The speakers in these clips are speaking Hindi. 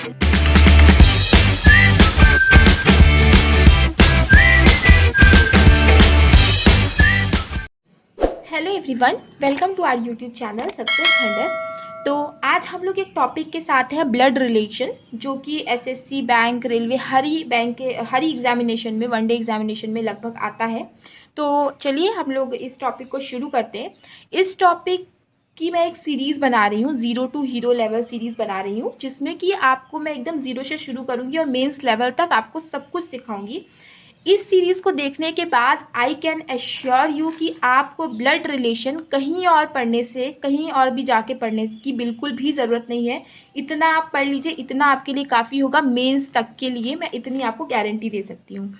Hello everyone, welcome to our YouTube channel success hunter. तो आज हम लोग एक टॉपिक के साथ हैं ब्लड रिलेशन, जो कि एसएससी, बैंक, रेलवे, हर ही एग्जामिनेशन में, वनडे एग्जामिनेशन में लगभग आता है। तो चलिए हम लोग इस टॉपिक को शुरू करते हैं। इस टॉपिक की मैं एक सीरीज़ बना रही हूँ, 0 to हीरो लेवल सीरीज़ बना रही हूँ, जिसमें कि आपको मैं एकदम ज़ीरो से शुरू करूँगी और मेंस लेवल तक आपको सब कुछ सिखाऊंगी। इस सीरीज को देखने के बाद आई कैन एश्योर यू कि आपको ब्लड रिलेशन कहीं और पढ़ने से, कहीं और भी जाके पढ़ने की बिल्कुल भी ज़रूरत नहीं है। इतना आप पढ़ लीजिए, इतना आपके लिए काफ़ी होगा मेंस तक के लिए, मैं इतनी आपको गारंटी दे सकती हूँ।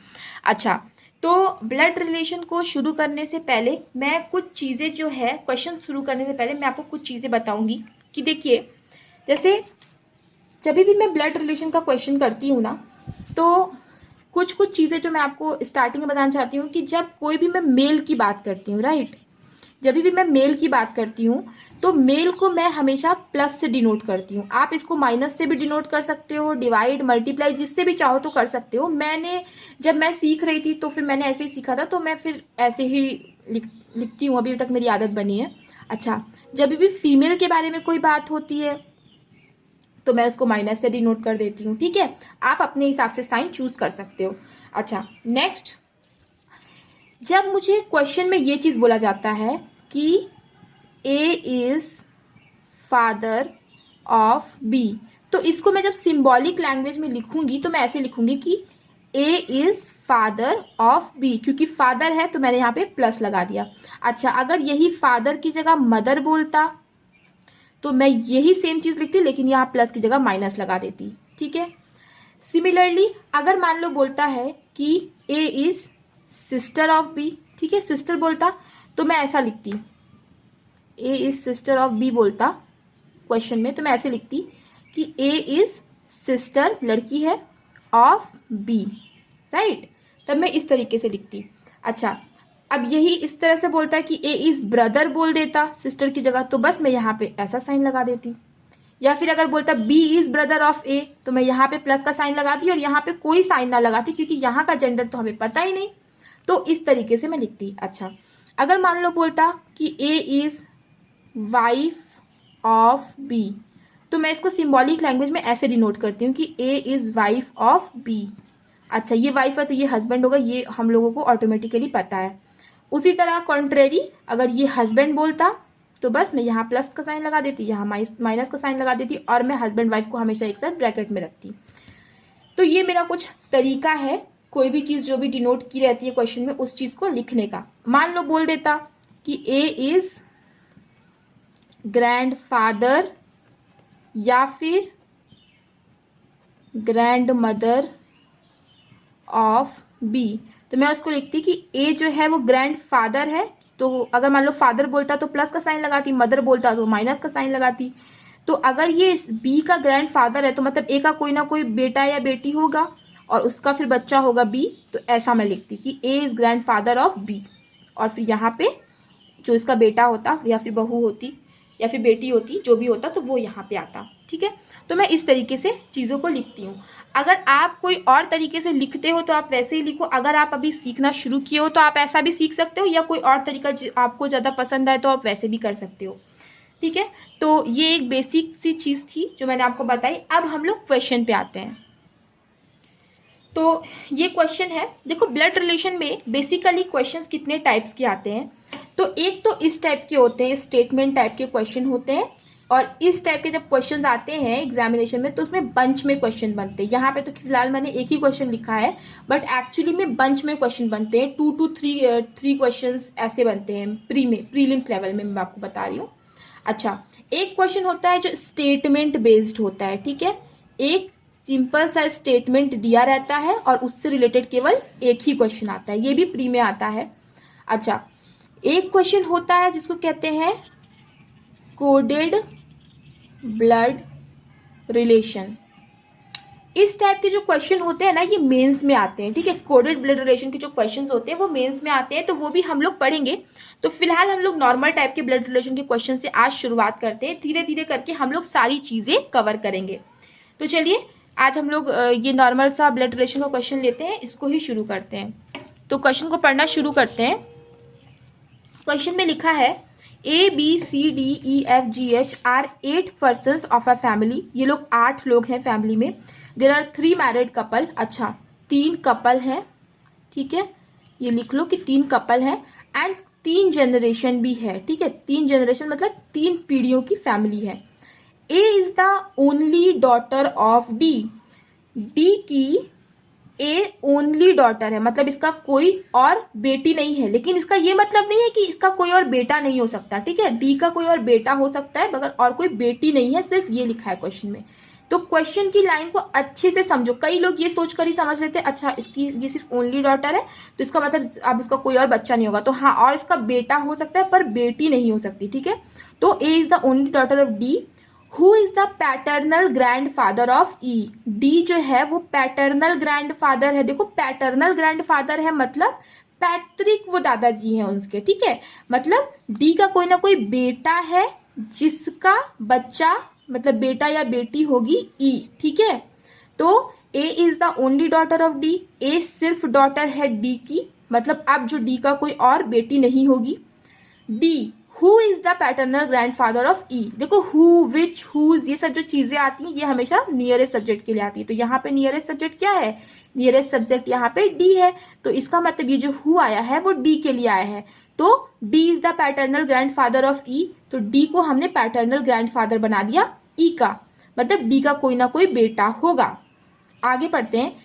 अच्छा, तो ब्लड रिलेशन को शुरू करने से पहले मैं कुछ चीज़ें जो है, क्वेश्चन शुरू करने से पहले मैं आपको कुछ चीज़ें बताऊँगी कि देखिए, जैसे जब भी मैं ब्लड रिलेशन का क्वेश्चन करती हूँ ना, तो कुछ चीज़ें जो मैं आपको स्टार्टिंग में बताना चाहती हूँ कि जब कोई भी मैं मेल की बात करती हूँ, राइट, जब भी मैं मेल की बात करती हूँ तो मेल को मैं हमेशा प्लस से डिनोट करती हूँ। आप इसको माइनस से भी डिनोट कर सकते हो, डिवाइड, मल्टीप्लाई, जिससे भी चाहो तो कर सकते हो। जब मैं सीख रही थी तो फिर मैंने ऐसे ही सीखा था, तो मैं फिर ऐसे ही लिखती हूँ, अभी तक मेरी आदत बनी है। अच्छा, जब भी फीमेल के बारे में कोई बात होती है तो मैं उसको माइनस से डिनोट कर देती हूँ, ठीक है। आप अपने हिसाब से साइन चूज कर सकते हो। अच्छा, नेक्स्ट, जब मुझे क्वेश्चन में ये चीज बोला जाता है कि A is father of B, तो इसको मैं जब सिंबॉलिक लैंग्वेज में लिखूंगी तो मैं ऐसे लिखूंगी कि A is father of B, क्योंकि फादर है तो मैंने यहाँ पे प्लस लगा दिया। अच्छा, अगर यही फादर की जगह मदर बोलता तो मैं यही सेम चीज लिखती, लेकिन यहाँ प्लस की जगह माइनस लगा देती, ठीक है। सिमिलरली अगर मान लो बोलता है कि A is sister of B, ठीक है, सिस्टर बोलता तो मैं ऐसा लिखती, ए इज सिस्टर ऑफ बी बोलता क्वेश्चन में, तो मैं ऐसे लिखती कि ए इज सिस्टर, लड़की है, ऑफ बी, राइट, तब मैं इस तरीके से लिखती। अच्छा, अब यही इस तरह से बोलता है कि ए इज ब्रदर बोल देता सिस्टर की जगह, तो बस मैं यहाँ पे ऐसा साइन लगा देती। या फिर अगर बोलता बी इज ब्रदर ऑफ ए, तो मैं यहाँ पे प्लस का साइन लगाती और यहाँ पे कोई साइन ना लगाती, क्योंकि यहाँ का जेंडर तो हमें पता ही नहीं, तो इस तरीके से मैं लिखती। अच्छा, अगर मान लो बोलता कि A is wife of B, तो मैं इसको सिंबॉलिक लैंग्वेज में ऐसे डिनोट करती हूँ कि A is wife of B. अच्छा, ये वाइफ है तो ये हस्बैंड होगा, ये हम लोगों को ऑटोमेटिकली पता है। उसी तरह कॉन्ट्रेरी, अगर ये हस्बैंड बोलता तो बस मैं यहाँ प्लस का साइन लगा देती, यहाँ माइनस का साइन लगा देती, और मैं हस्बैंड वाइफ को हमेशा एक साथ ब्रैकेट में रखती। तो ये मेरा कुछ तरीका है, कोई भी चीज जो भी डिनोट की रहती है क्वेश्चन में, उस चीज को लिखने का। मान लो बोल देता कि ए इज ग्रैंड फादर या फिर ग्रैंड मदर ऑफ बी, तो मैं उसको लिखती कि ए जो है वो ग्रैंड फादर है, तो अगर मान लो फादर बोलता तो प्लस का साइन लगाती, मदर बोलता तो माइनस का साइन लगाती। तो अगर ये बी का ग्रैंड फादर है तो मतलब ए का कोई ना कोई बेटा या बेटी होगा और उसका फिर बच्चा होगा बी, तो ऐसा मैं लिखती कि A is grandfather of B, और फिर यहाँ पे जो इसका बेटा होता या फिर बहू होती या फिर बेटी होती, जो भी होता, तो वो यहाँ पे आता, ठीक है। तो मैं इस तरीके से चीज़ों को लिखती हूँ। अगर आप कोई और तरीके से लिखते हो तो आप वैसे ही लिखो, अगर आप अभी सीखना शुरू किए हो तो आप ऐसा भी सीख सकते हो, या कोई और तरीका आपको ज़्यादा पसंद आए तो आप वैसे भी कर सकते हो, ठीक है। तो ये एक बेसिक सी चीज़ थी जो मैंने आपको बताई। अब हम लोग क्वेश्चन पे आते हैं। तो ये क्वेश्चन है, देखो ब्लड रिलेशन में बेसिकली क्वेश्चंस कितने टाइप्स के आते हैं। तो एक तो इस टाइप के होते हैं, स्टेटमेंट टाइप के क्वेश्चन होते हैं, और इस टाइप के जब क्वेश्चंस आते हैं एग्जामिनेशन में तो उसमें बंच में क्वेश्चन बनते हैं। यहाँ पे तो फिलहाल मैंने एक ही क्वेश्चन लिखा है, बट एक्चुअली में बंच में क्वेश्चन बनते हैं, 2 to 3 क्वेश्चंस ऐसे बनते हैं प्रीलिम्स लेवल में, मैं आपको बता रही हूँ। अच्छा, एक क्वेश्चन होता है जो स्टेटमेंट बेस्ड होता है, ठीक है, एक सिंपल सा स्टेटमेंट दिया रहता है और उससे रिलेटेड केवल एक ही क्वेश्चन आता है, ये भी प्री में आता है। अच्छा, एक क्वेश्चन होता है जिसको कहते हैं कोडेड ब्लड रिलेशन। इस टाइप के जो क्वेश्चन होते हैं ना, ये मेंस में आते हैं, ठीक है। कोडेड ब्लड रिलेशन के जो क्वेश्चंस होते हैं वो मेंस में आते हैं, तो वो भी हम लोग पढ़ेंगे। तो फिलहाल हम लोग नॉर्मल टाइप के ब्लड रिलेशन के क्वेश्चन से आज शुरुआत करते हैं, धीरे धीरे करके हम लोग सारी चीजें कवर करेंगे। तो चलिए आज हम लोग ये नॉर्मल सा ब्लड रिलेशन का क्वेश्चन लेते हैं, इसको ही शुरू करते हैं। तो क्वेश्चन को पढ़ना शुरू करते हैं। क्वेश्चन में लिखा है ABCDEFGH are 8 persons of a family. ये लोग 8 लोग हैं फैमिली में। There are 3 married couple. अच्छा, 3 कपल हैं, ठीक है, ये लिख लो कि 3 कपल हैं एंड 3 जनरेशन भी है, ठीक है। 3 जनरेशन मतलब 3 पीढ़ियों की फैमिली है। A is the only daughter of D. D की ए ओनली डॉटर है, मतलब इसका कोई और बेटी नहीं है, लेकिन इसका ये मतलब नहीं है कि इसका कोई और बेटा नहीं हो सकता, ठीक है। डी का कोई और बेटा हो सकता है मगर और कोई बेटी नहीं है, सिर्फ ये लिखा है क्वेश्चन में। तो क्वेश्चन की लाइन को अच्छे से समझो। कई लोग ये सोचकर ही समझ लेते हैं अच्छा इसकी ये सिर्फ ओनली डॉटर है तो इसका मतलब अब इसका कोई और बच्चा नहीं होगा। तो हाँ, और इसका बेटा हो सकता है पर बेटी नहीं हो सकती, ठीक है। तो A is the only daughter of D. Who is the paternal grandfather of E. D जो है वो पैटर्नल ग्रैंड फादर है। देखो पैटर्नल ग्रैंड फादर है मतलब पैतृक वो दादाजी हैं उसके, ठीक है। मतलब डी का कोई ना कोई बेटा है जिसका बच्चा मतलब बेटा या बेटी होगी ई, ठीक है। तो A is the only daughter of D. A सिर्फ डॉटर है डी की, मतलब अब जो डी का कोई और बेटी नहीं होगी। D who is the paternal grandfather of E. देखो हु, विच, हुज, ये सब जो चीजें आती हैं ये हमेशा नियरेस्ट सब्जेक्ट के लिए आती है। तो यहाँ पे नियरेस्ट सब्जेक्ट क्या है, नियरेस्ट सब्जेक्ट यहाँ पे डी है। तो इसका मतलब ये जो हु आया है वो डी के लिए आया है। तो D is the paternal grandfather of E. तो डी को हमने पैटर्नल ग्रैंडफादर बना दिया ई का, मतलब डी का कोई ना कोई बेटा होगा। आगे पढ़ते हैं।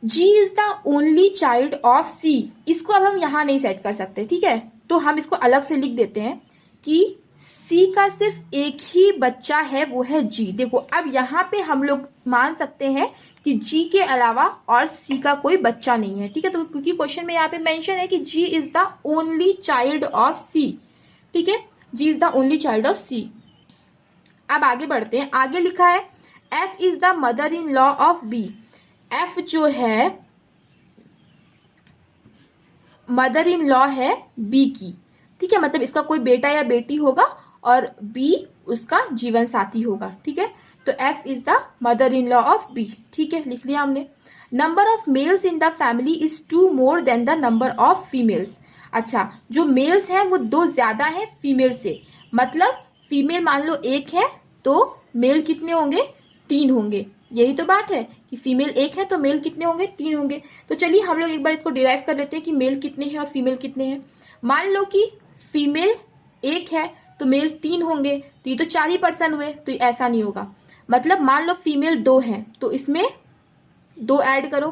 G is the only child of C. इसको अब हम यहां नहीं सेट कर सकते, ठीक है, तो हम इसको अलग से लिख देते हैं कि सी का सिर्फ एक ही बच्चा है, वो है जी। देखो अब यहाँ पे हम लोग मान सकते हैं कि जी के अलावा और सी का कोई बच्चा नहीं है, ठीक है। तो क्योंकि क्वेश्चन में यहाँ पे मेंशन है कि G is the only child of C, ठीक है, G is the only child of C. अब आगे बढ़ते हैं। आगे लिखा है F is the mother in law of B. F जो है मदर इन लॉ है बी की, ठीक है, मतलब इसका कोई बेटा या बेटी होगा और बी उसका जीवन साथी होगा, ठीक है। तो F is the mother in law of B, ठीक है, लिख लिया हमने। Number of males in the family is 2 more than the number of females. अच्छा, जो मेल्स हैं वो 2 ज्यादा है फीमेल से, मतलब फीमेल मान लो 1 है तो मेल कितने होंगे, 3 होंगे। यही तो बात है कि फीमेल 1 है तो मेल कितने होंगे, 3 होंगे। तो चलिए हम लोग एक बार इसको डिराइव कर लेते हैं कि मेल कितने हैं और फीमेल कितने हैं। मान लो कि फीमेल 1 है तो मेल 3 होंगे, तो ये तो 4 ही पर्सन हुए, तो ऐसा नहीं होगा। मतलब मान लो फीमेल 2 है तो इसमें 2 ऐड करो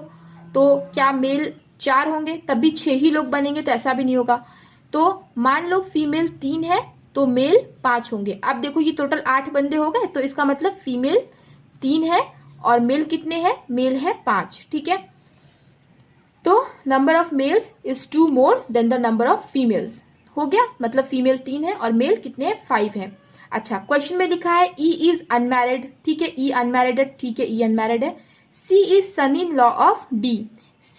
तो क्या मेल 4 होंगे, तब भी 6 ही लोग बनेंगे, तो ऐसा भी नहीं होगा। तो मान लो फीमेल 3 है तो मेल 5 होंगे। अब देखो ये टोटल 8 बंदे हो गए, तो इसका मतलब फीमेल 3 है और मेल कितने हैं, मेल है 5, ठीक है। तो number of mails is 2 more than the number of females. हो गया, मतलब फीमेल 3 है और मेल कितने हैं, 5 है। अच्छा, क्वेश्चन में लिखा है ई इज अनमैरिड, ठीक है, ई अनमैरिड है, ठीक है, ई अनमैरिड है। C is son in law of D.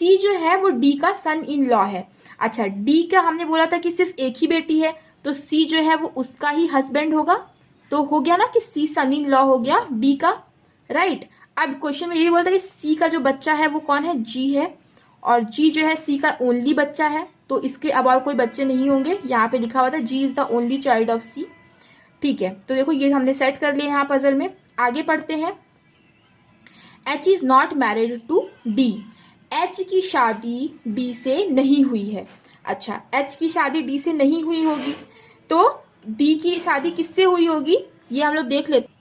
C जो है वो डी का सन इन लॉ है। अच्छा, डी का हमने बोला था कि सिर्फ एक ही बेटी है, तो सी जो है वो उसका ही हस्बैंड होगा। तो हो गया ना कि सी सन इन लॉ हो गया डी का, राइट। अब क्वेश्चन में यही बोलता है कि सी का जो बच्चा है वो कौन है, जी है, और जी जो है सी का ओनली बच्चा है, तो इसके अब और कोई बच्चे नहीं होंगे। यहाँ पे लिखा हुआ था G is the only child of C, ठीक है। तो देखो ये हमने सेट कर लिया यहाँ पजल में। आगे पढ़ते हैं। H is not married to D. H की शादी डी से नहीं हुई है। अच्छा, एच की शादी डी से नहीं हुई होगी तो डी की शादी किससे हुई होगी, ये हम लोग देख लेते।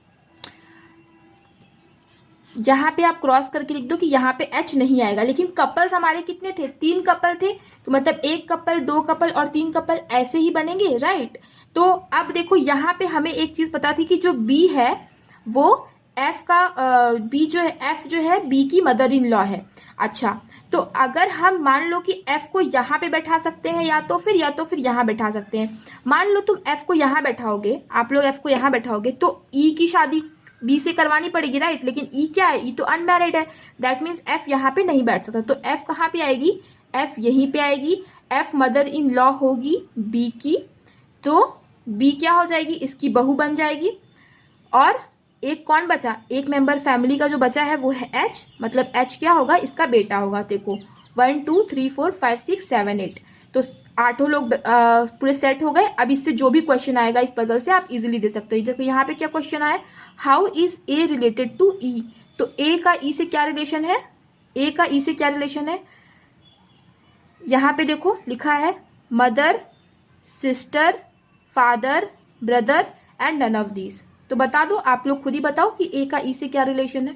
यहाँ पे आप क्रॉस करके लिख दो कि यहाँ पे एच नहीं आएगा, लेकिन कपल्स हमारे कितने थे, 3 कपल थे, तो मतलब 1 कपल, 2 कपल और 3 कपल ऐसे ही बनेंगे, राइट। तो अब देखो यहाँ पे हमें एक चीज पता थी कि जो बी है वो एफ का बी जो है एफ जो है बी की मदर इन लॉ है। अच्छा, तो अगर हम मान लो कि एफ को यहाँ पे बैठा सकते हैं या तो फिर यहाँ बैठा सकते हैं। मान लो तुम एफ को यहाँ बैठाओगे, आप लोग एफ को यहाँ बैठाओगे तो ई की शादी बी से करवानी पड़ेगी, राइट। लेकिन ई क्या है, ई तो अनमैरिड है, दैट मीन्स एफ यहाँ पे नहीं बैठ सकता। तो एफ कहाँ पे आएगी, एफ यहीं पे आएगी। एफ मदर इन लॉ होगी बी की, तो बी क्या हो जाएगी, इसकी बहू बन जाएगी। और एक कौन बचा, एक मेंबर फैमिली का जो बचा है वो है एच, मतलब एच क्या होगा, इसका बेटा होगा। देखो 1 2 3 4 5 6 7 8, तो 8 लोग पूरे सेट हो गए। अब इससे जो भी क्वेश्चन आएगा इस पजल से आप इजीली दे सकते हो। देखो यहाँ पे क्या क्वेश्चन आया, how is A related to E, तो ए का ई से क्या रिलेशन है, ए का ई से क्या रिलेशन है, यहाँ पे देखो लिखा है mother, sister, father, brother and none of these. तो बता दो, आप लोग खुद ही बताओ कि ए का ई से क्या रिलेशन है।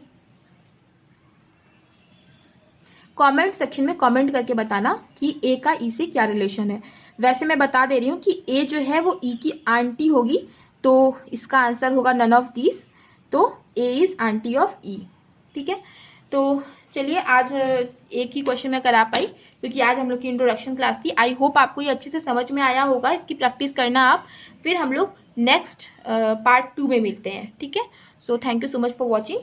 कमेंट सेक्शन में कमेंट करके बताना कि ए का ई से क्या रिलेशन है। वैसे मैं बता दे रही हूँ कि ए जो है वो ई की आंटी होगी, तो इसका आंसर होगा नन ऑफ दीज, तो ए इज आंटी ऑफ ई। ठीक है, तो चलिए आज एक ही क्वेश्चन मैं करा पाई क्योंकि आज हम लोग की इंट्रोडक्शन क्लास थी। आई होप आपको ये अच्छे से समझ में आया होगा, इसकी प्रैक्टिस करना आप, फिर हम लोग नेक्स्ट पार्ट 2 में मिलते हैं। ठीक है, so thank you so much for watching.